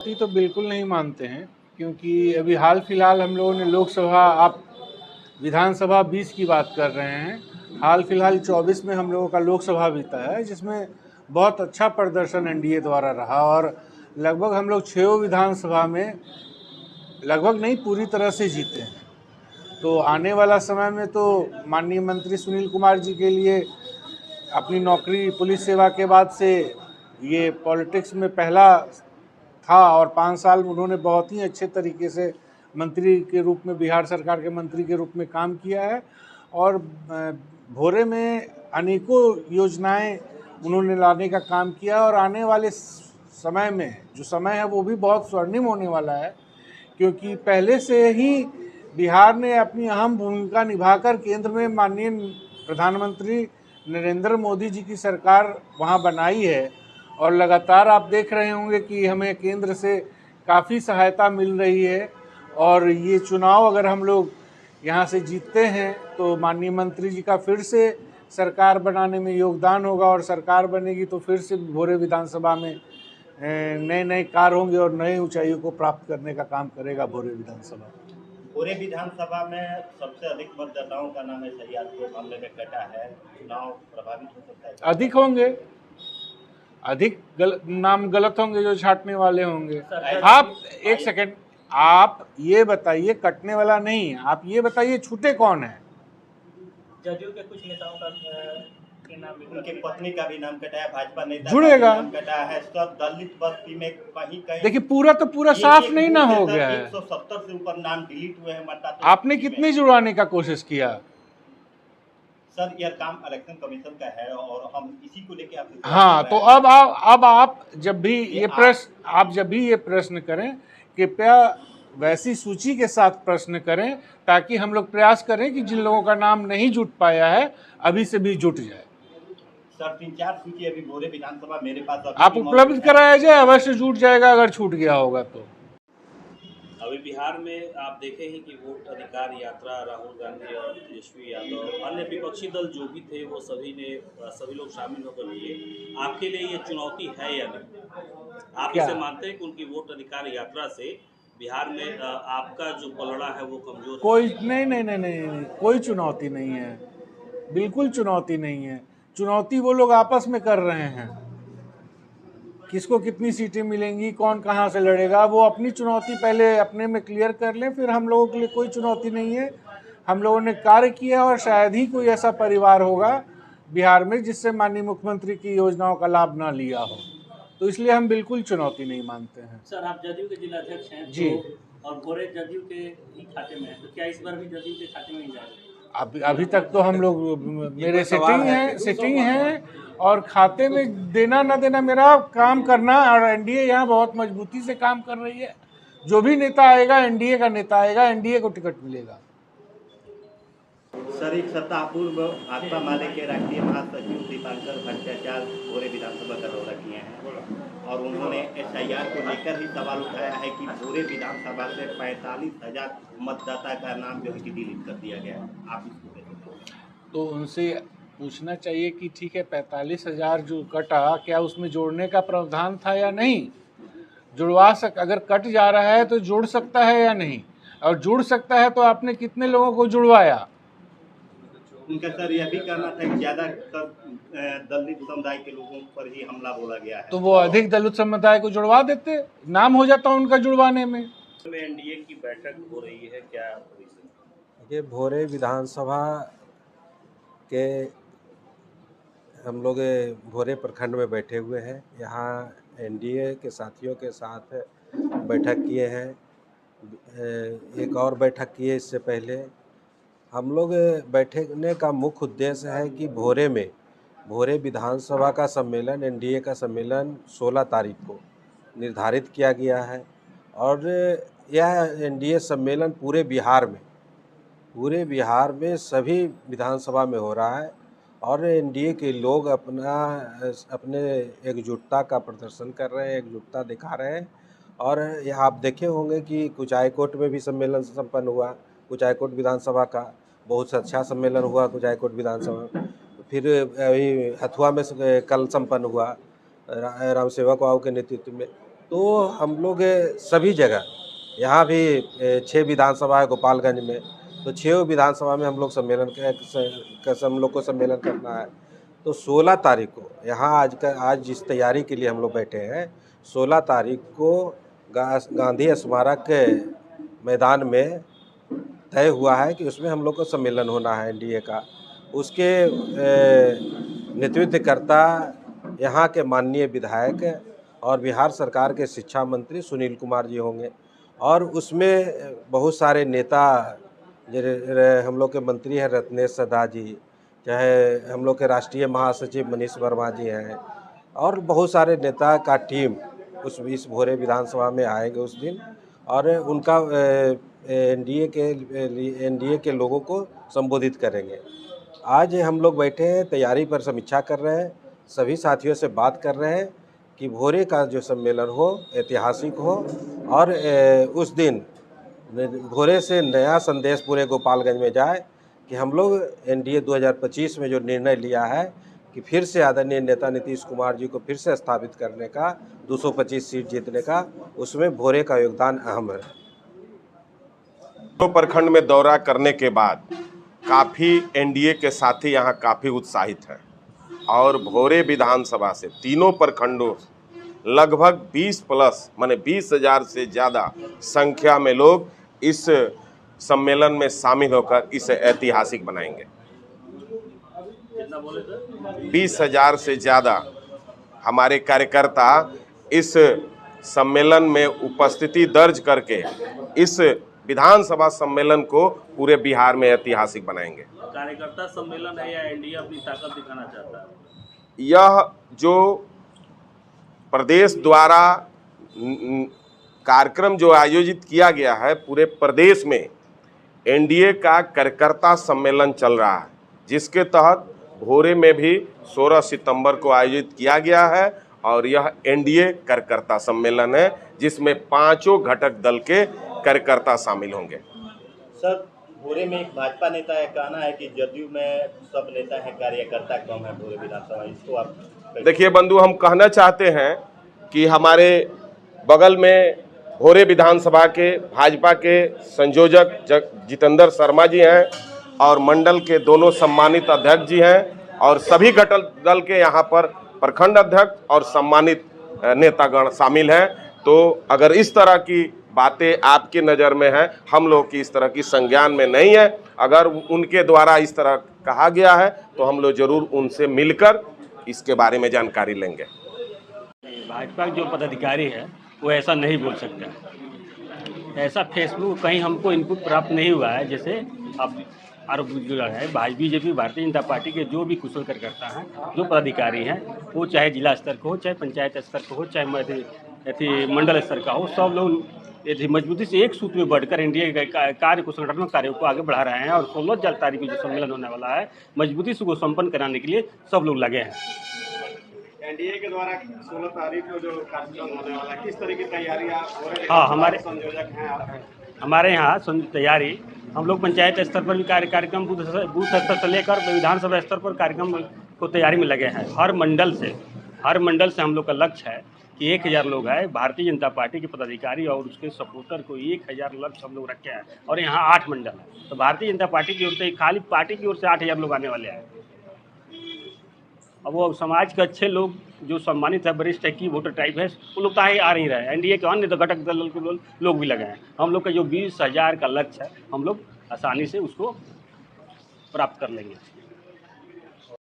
तो बिल्कुल नहीं मानते हैं, क्योंकि अभी हाल फिलहाल हम लोगों ने लोकसभा, आप विधानसभा 20 की बात कर रहे हैं, हाल फिलहाल 24 में हम लोगों का लोकसभा बीता है, जिसमें बहुत अच्छा प्रदर्शन एनडीए द्वारा रहा और लगभग हम लोग 6 विधानसभा में लगभग नहीं पूरी तरह से जीते हैं। तो आने वाला समय में तो माननीय मंत्री सुनील कुमार जी के लिए अपनी नौकरी पुलिस सेवा के बाद से ये पॉलिटिक्स में पहला था और 5 साल उन्होंने बहुत ही अच्छे तरीके से मंत्री के रूप में, बिहार सरकार के मंत्री के रूप में काम किया है और भोरे में अनेकों योजनाएं उन्होंने लाने का काम किया और आने वाले समय में जो समय है वो भी बहुत स्वर्णिम होने वाला है, क्योंकि पहले से ही बिहार ने अपनी अहम भूमिका निभाकर केंद्र में माननीय प्रधानमंत्री नरेंद्र मोदी जी की सरकार वहां बनाई है और लगातार आप देख रहे होंगे कि हमें केंद्र से काफ़ी सहायता मिल रही है। और ये चुनाव अगर हम लोग यहाँ से जीतते हैं तो माननीय मंत्री जी का फिर से सरकार बनाने में योगदान होगा और सरकार बनेगी तो फिर से भोरे विधानसभा में नए नए कार्य होंगे और नए ऊंचाइयों को प्राप्त करने का काम करेगा भोरे विधानसभा। पूरे विधानसभा में सबसे अधिक मतदाताओं का नाम SIR मामले में कटा है, चुनाव प्रभावित हो सकता है? अधिक होंगे, अधिक नाम गलत होंगे जो छांटने वाले होंगे। आप एक सेकंड, आप ये बताइए, कटने वाला नहीं, आप ये बताइए छूटे कौन है? जदयू के कुछ नेताओं का नाम, उनकी पत्नी का भी नाम कटा है, भाजपा नेता जुड़ेगा, नाम कटा है, सब दलित बस्ती में कहीं कहीं। देखिए पूरा तो पूरा साफ नहीं ना हो गया है। 170 से ऊपर नाम डिलीट हुए हैं मतदाता। आपने कितनी जुड़वाने का कोशिश किया? सर यह काम इलेक्शन कमीशन का है और हम इसी को लेके आपसे। हाँ, तो अब आप जब भी ये प्रश्न करें, कृपया वैसी सूची के साथ प्रश्न करें ताकि हम लोग प्रयास करें कि जिन लोगों का नाम नहीं जुट पाया है अभी से भी जुट जाए। सर 3-4 सूची अभी भोरे विधानसभा मेरे पास आप उपलब्ध कराया जाए, अवश्य जुट जाएगा अगर छूट गया होगा तो। अभी बिहार में आप देखे हैं कि वोट अधिकार यात्रा राहुल गांधी और तेजस्वी यादव अन्य विपक्षी दल जो भी थे वो सभी लोग शामिल होकर किए। आपके लिए ये चुनौती है या नहीं? आप इसे मानते हैं कि उनकी वोट अधिकार यात्रा से बिहार में आपका जो पलड़ा है वो कमजोर? कोई नहीं, कोई चुनौती नहीं है, बिल्कुल चुनौती नहीं है। चुनौती वो लोग आपस में कर रहे हैं, किसको कितनी सीटें मिलेंगी, कौन कहां से लड़ेगा, वो अपनी चुनौती पहले अपने में क्लियर कर लें, फिर हम लोगों के लिए कोई चुनौती नहीं है। हम लोगों ने कार्य किया और शायद ही कोई ऐसा परिवार होगा बिहार में जिससे माननीय मुख्यमंत्री की योजनाओं का लाभ ना लिया हो, तो इसलिए हम बिल्कुल चुनौती नहीं मानते हैं। सर आप जदयू के जिलाध्यक्ष हैं जी, तो और भोरे जदयू के ही खाते में है, तो क्या इस बार भी जदयू के खाते में ही जाएगा? अभी तक तो हम लोग, मेरे सिटिंग है और खाते में देना ना देना मेरा काम करना, और एनडीए यहाँ बहुत मजबूती से काम कर रही है। जो भी नेता आएगा एनडीए का नेता आएगा, एनडीए को टिकट मिलेगा। सर एक सप्ताह पूर्व भाकपा माले के राष्ट्रीय महासचिव दीपांकर भट्टाचार्य भोरे विधानसभा का दौरा किए हैं और उन्होंने SIR को लेकर ही सवाल उठाया है कि भोरे विधानसभा से 45,000 मतदाता का नाम जो है कि डिलीट कर दिया गया। आप इसको कैसे देखते हैं? तो उनसे पूछना चाहिए कि ठीक है 45,000 जो कटा, क्या उसमें जोड़ने का प्रावधान था या नहीं? अगर कट जा रहा है तो जोड़ सकता है या नहीं, और जुड़ सकता है तो आपने कितने लोगों को जुड़वाया? उनका सर यह भी कहना था कि ज़्यादातर दलित समुदाय के लोगों पर ही हमला बोला गया है, तो वो अधिक दलित समुदाय को जुड़वा देते, नाम हो जाता उनका जुड़वाने में। एनडीए की बैठक हो रही है, क्या ये भोरे विधानसभा के हम लोग भोरे प्रखंड में बैठे हुए हैं। यहाँ एनडीए के साथियों के साथ बैठक किए हैं, एक और बैठक किए इससे पहले। हम लोग बैठने का मुख्य उद्देश्य है कि भोरे विधानसभा का सम्मेलन, एनडीए का सम्मेलन 16 तारीख को निर्धारित किया गया है और यह एनडीए सम्मेलन पूरे बिहार में सभी विधानसभा में हो रहा है और एनडीए के लोग अपने एकजुटता का प्रदर्शन कर रहे हैं, एकजुटता दिखा रहे हैं। और यह आप देखे होंगे कि कुछ हाईकोर्ट में भी सम्मेलन संपन्न हुआ, कुछ हाईकोर्ट विधानसभा का बहुत अच्छा सम्मेलन हुआ, कुछ हाईकोर्ट विधानसभा। फिर अभी हथुआ में कल संपन्न हुआ राम सेवक बाबू के नेतृत्व में। तो हम लोग सभी जगह, यहाँ भी 6 विधानसभा है गोपालगंज में, तो 6 विधानसभा में हम लोग हम लोग को सम्मेलन करना है। तो 16 तारीख को यहाँ आज जिस तैयारी के लिए हम लोग बैठे हैं, 16 तारीख को गांधी स्मारक के मैदान में तय हुआ है कि उसमें हम लोग को सम्मेलन होना है एनडीए का। उसके नेतृत्वकर्ता यहाँ के माननीय विधायक और बिहार सरकार के शिक्षा मंत्री सुनील कुमार जी होंगे, और उसमें बहुत सारे नेता, हम लोग के मंत्री हैं रत्नेश सदा जी, चाहे हम लोग के राष्ट्रीय महासचिव मनीष वर्मा जी हैं, और बहुत सारे नेता का टीम इस भोरे विधानसभा में आएंगे उस दिन, और उनका एनडीए के लोगों को संबोधित करेंगे। आज हम लोग बैठे हैं, तैयारी पर समीक्षा कर रहे हैं, सभी साथियों से बात कर रहे हैं कि भोरे का जो सम्मेलन हो ऐतिहासिक हो, और उस दिन भोरे से नया संदेश पूरे गोपालगंज में जाए कि हम लोग एनडीए 2025 में जो निर्णय लिया है कि फिर से आदरणीय नेता नीतीश कुमार जी को फिर से स्थापित करने का, 225 सीट जीतने का, उसमें भोरे का योगदान अहम है। तो प्रखंड में दौरा करने के बाद काफ़ी एनडीए के साथी यहाँ काफ़ी उत्साहित हैं, और भोरे विधानसभा से तीनों प्रखंडों लगभग 20+ माने 20,000 से ज़्यादा संख्या में लोग इस सम्मेलन में शामिल होकर इसे ऐतिहासिक बनाएंगे। 20,000 से ज़्यादा हमारे कार्यकर्ता इस सम्मेलन में उपस्थिति दर्ज करके इस विधानसभा सम्मेलन को पूरे बिहार में ऐतिहासिक बनाएंगे। कार्यकर्ता सम्मेलन है या एनडीए अपनी ताकत दिखाना चाहता है? यह जो प्रदेश द्वारा कार्यक्रम जो आयोजित किया गया है, पूरे प्रदेश में एनडीए का कार्यकर्ता सम्मेलन चल रहा है, जिसके तहत भोरे में भी 16 सितंबर को आयोजित किया गया है, और यह एनडीए कार्यकर्ता सम्मेलन है जिसमें 5 घटक दल के कार्यकर्ता शामिल होंगे। सर, भोरे में एक भाजपा नेता का कहना है कि जदयू में सब नेता हैं, कार्यकर्ता कम है भोरे विधानसभा, इसको आप देखिए बंधु, हम कहना चाहते हैं कि हमारे बगल में भोरे विधानसभा के भाजपा के संयोजक जितेंद्र शर्मा जी हैं, और मंडल के दोनों सम्मानित अध्यक्ष जी हैं, और सभी घटक दल के यहाँ पर प्रखंड अध्यक्ष और सम्मानित नेतागण शामिल हैं। तो अगर इस तरह की बातें आपकी नज़र में हैं, हम लोग की इस तरह की संज्ञान में नहीं है। अगर उनके द्वारा इस तरह कहा गया है तो हम लोग जरूर उनसे मिलकर इसके बारे में जानकारी लेंगे। भाजपा के जो पदाधिकारी है वो ऐसा नहीं बोल सकता। ऐसा फेसबुक कहीं हमको इनपुट प्राप्त नहीं हुआ है। जैसे अब आरोप जुड़ा है, बीजेपी भारतीय जनता पार्टी के जो भी कुशल कार्यकर्ता हैं, जो पदाधिकारी हैं, वो चाहे जिला स्तर का हो, चाहे पंचायत स्तर का हो, चाहे मंडल स्तर का हो, सब लोग यदि मजबूती से एक सूत्र में बढ़कर एनडीए के कार्य को, संगठनात्मक कार्यों को आगे बढ़ा रहे हैं, और 16 तारीख को जो सम्मेलन होने वाला है, मजबूती से वो संपन्न कराने के लिए सब लोग लगे हैं। एनडीए के द्वारा 16 तारीख को जो कार्यक्रम होने वाला है, किस तरह की तैयारियां हो रही हैं? हाँ, हमारे संयोजक हैं आप? हमारे यहाँ तैयारी, हम लोग पंचायत स्तर पर भी कार्यक्रम, बूथ स्तर से लेकर विधानसभा स्तर पर कार्यक्रम को तैयारी में लगे हैं। हर मंडल से हम लोग का लक्ष्य है कि 1000 लोग हैं, भारतीय जनता पार्टी के पदाधिकारी और उसके सपोर्टर को 1000 लक्ष्य हम लोग रखे हैं, और यहाँ 8 मंडल है। तो भारतीय जनता पार्टी की ओर से, खाली पार्टी की ओर से 8000 लोग आने वाले हैं। अब वो समाज के अच्छे लोग जो सम्मानित है, वरिष्ठ है, की वोटर टाइप है, वो लोग तो आ नहीं रहे हैं। एनडीए के अन्य घटक दल के लोग भी लगे हैं। हम लोग का जो 20,000 का लक्ष्य है, हम लोग आसानी से उसको प्राप्त कर लेंगे।